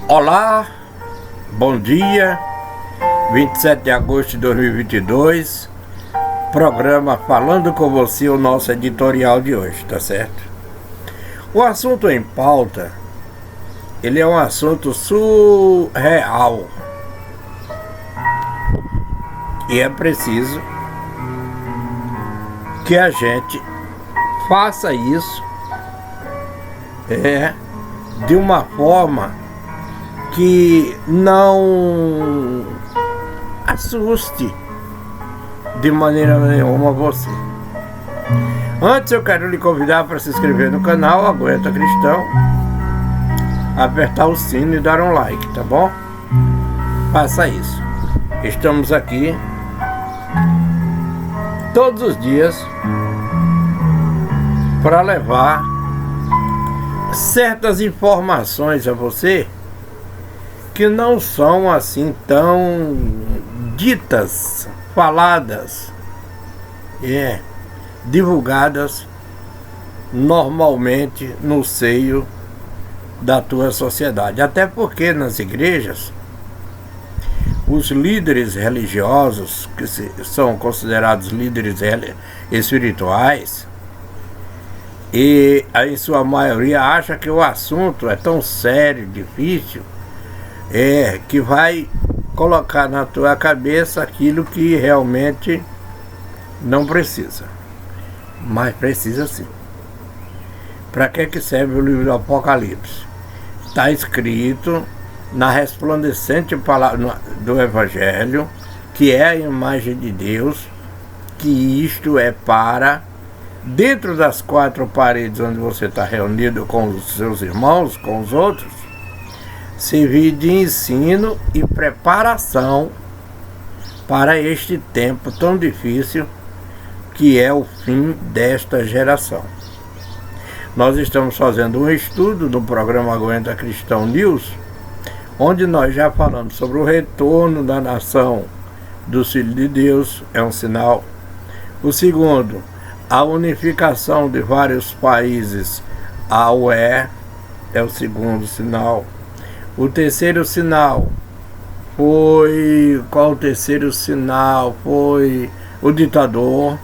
Olá, bom dia, 27 de agosto de 2022, programa Falando com Você, o nosso editorial de hoje, tá certo? O assunto em pauta, ele é um assunto surreal e é preciso que a gente faça isso de uma forma que não assuste de maneira nenhuma você. Antes eu quero lhe convidar para se inscrever no canal Aguenta Cristão, apertar o sino e dar um like, tá bom? Faça isso. Estamos aqui todos os dias para levar certas informações a você que não são assim tão ditas, faladas, divulgadas normalmente no seio da tua sociedade. Até porque nas igrejas, os líderes religiosos, que são considerados líderes espirituais, e em sua maioria acha que o assunto é tão sério, difícil, que vai colocar na tua cabeça aquilo que realmente não precisa. Mas precisa sim. Para que serve o livro do Apocalipse? Está escrito na resplandecente palavra do Evangelho, que é a imagem de Deus, que isto é para, dentro das quatro paredes onde você está reunido com os seus irmãos, com os outros, servir de ensino e preparação para este tempo tão difícil que é o fim desta geração. Nós estamos fazendo um estudo no programa Aguenta Cristão News, onde nós já falamos sobre o retorno da nação do Filho de Deus, é um sinal. O segundo, a unificação de vários países à UE, é o segundo sinal. O terceiro sinal foi... Qual o terceiro sinal? Foi o ditador,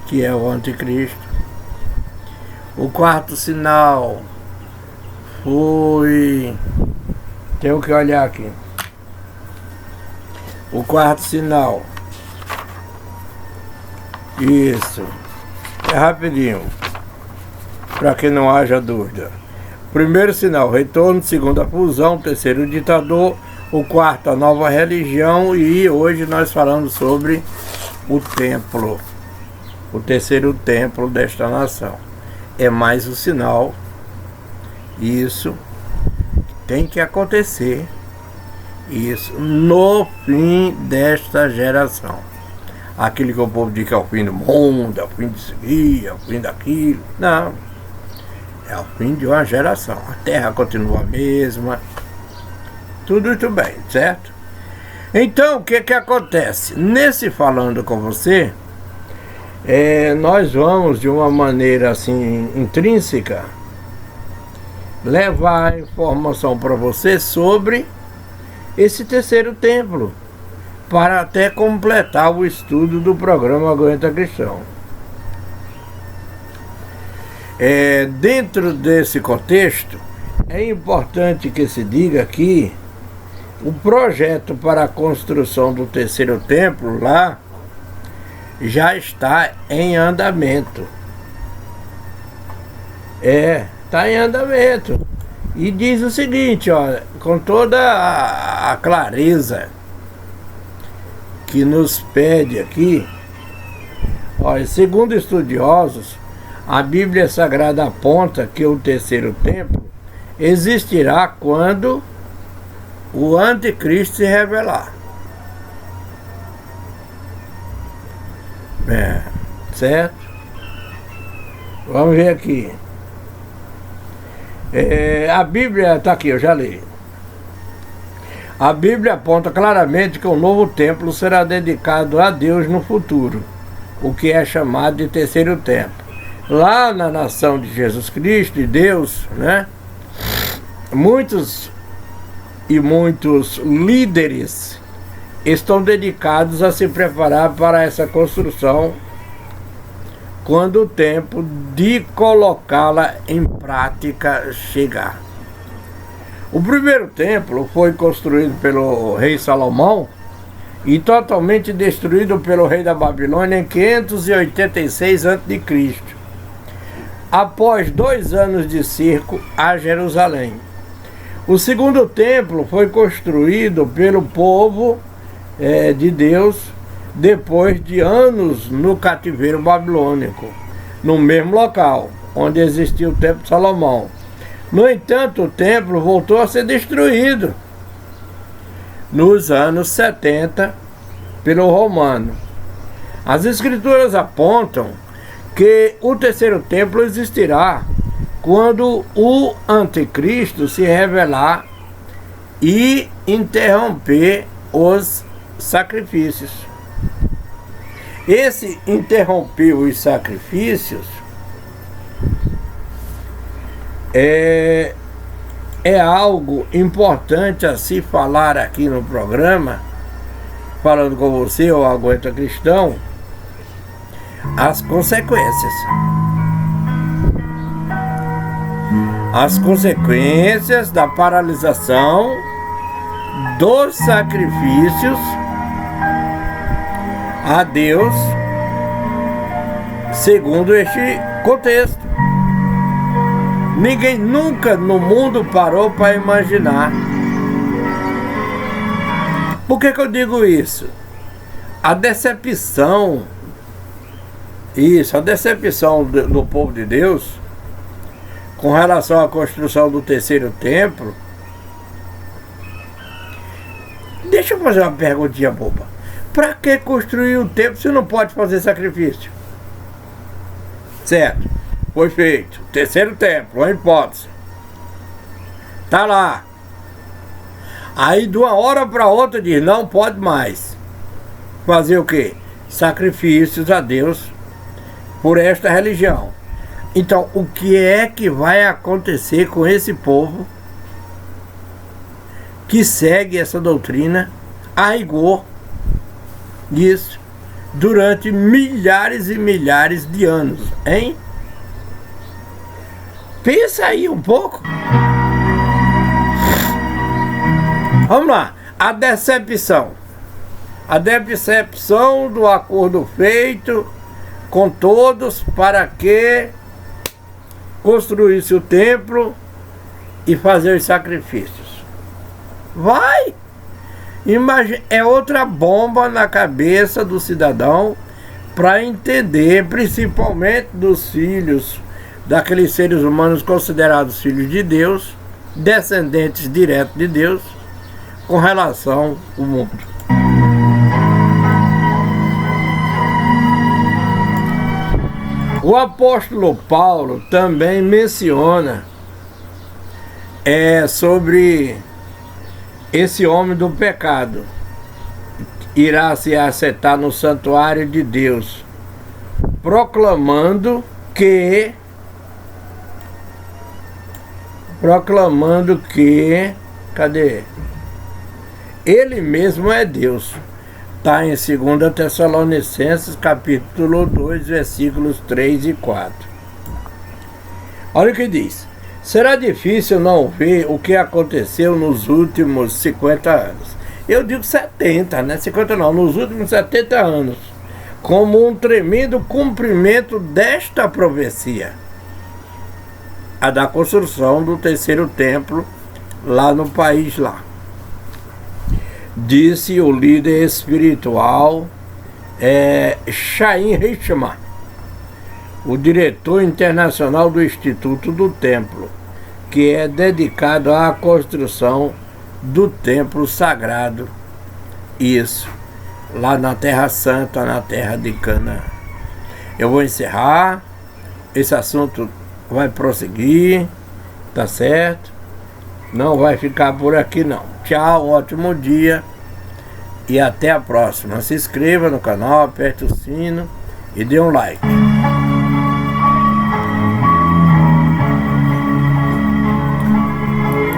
que é o anticristo. O quarto sinal foi... Tenho que olhar aqui. O quarto sinal. Isso. É rapidinho, para que não haja dúvida. Primeiro sinal, retorno. Segundo, a fusão. Terceiro, o ditador. O quarto, a nova religião. E hoje nós falamos sobre o templo. O terceiro templo desta nação. É mais um sinal. Isso tem que acontecer. Isso no fim desta geração. Aquilo que o povo diz que é o fim do mundo, é o fim disso aqui, é o fim daquilo. Não. É o fim de uma geração. A terra continua a mesma. Tudo muito bem, certo? Então, o que acontece? Nesse Falando com Você, nós vamos, de uma maneira assim, intrínseca, levar a informação para você sobre esse terceiro templo, para até completar o estudo do programa Aguenta Cristão. Dentro desse contexto, é importante que se diga que o projeto para a construção do terceiro templo lá já está em andamento. Está em andamento. E diz o seguinte, com toda a clareza que nos pede aqui, segundo estudiosos, a Bíblia Sagrada aponta que o terceiro templo existirá quando o anticristo se revelar. Certo? Vamos ver aqui. A Bíblia está aqui, eu já li. A Bíblia aponta claramente que o novo templo será dedicado a Deus no futuro, o que é chamado de terceiro templo. Lá na nação de Jesus Cristo e Deus, né? muitos líderes estão dedicados a se preparar para essa construção quando o tempo de colocá-la em prática chegar. O primeiro templo foi construído pelo rei Salomão e totalmente destruído pelo rei da Babilônia em 586 a.C., após 2 anos de cerco a Jerusalém. O segundo templo foi construído pelo povo de Deus depois de anos no cativeiro babilônico, no mesmo local onde existia o templo de Salomão. No entanto, o templo voltou a ser destruído nos anos 70 pelo romano. As escrituras apontam que o terceiro templo existirá quando o anticristo se revelar e interromper os sacrifícios. Esse interromper os sacrifícios é algo importante a se falar aqui no programa, falando com você, o Aguenta Cristão, as consequências. As consequências da paralisação dos sacrifícios a Deus, segundo este contexto. Ninguém nunca no mundo parou para imaginar. Por que eu digo isso? A decepção, a decepção do povo de Deus com relação à construção do terceiro templo. Deixa eu fazer uma perguntinha boba. Para que construir o templo se não pode fazer sacrifício? Certo, foi feito. Terceiro templo, uma hipótese. Tá lá. Aí de uma hora para outra diz, não pode mais. Fazer o quê? Sacrifícios a Deus por esta religião. Então, o que é que vai acontecer com esse povo que segue essa doutrina a rigor? Isso durante milhares e milhares de anos, hein? Pensa aí um pouco. Vamos lá, a decepção do acordo feito com todos para que construísse o templo e fazer os sacrifícios. Vai! Imagina, é outra bomba na cabeça do cidadão para entender, principalmente dos filhos, daqueles seres humanos considerados filhos de Deus, descendentes diretos de Deus, com relação ao mundo. O apóstolo Paulo também menciona sobre esse homem do pecado irá se assentar no santuário de Deus, proclamando que cadê? Ele mesmo é Deus. Está em 2 Tessalonicenses, capítulo 2, versículos 3 e 4. Olha o que diz. Será difícil não ver o que aconteceu nos últimos 50 anos. Eu digo 70, né? 50 não, nos últimos 70 anos. Como um tremendo cumprimento desta profecia. A da construção do terceiro templo lá no país lá. Disse o líder espiritual Chaim Richman, o diretor internacional do Instituto do Templo, que é dedicado à construção do templo sagrado. Isso, lá na Terra Santa, na terra de Canaã. Eu vou encerrar, esse assunto vai prosseguir, tá certo? Não vai ficar por aqui não. Tchau, ótimo dia e até a próxima. Se inscreva no canal, aperte o sino e dê um like.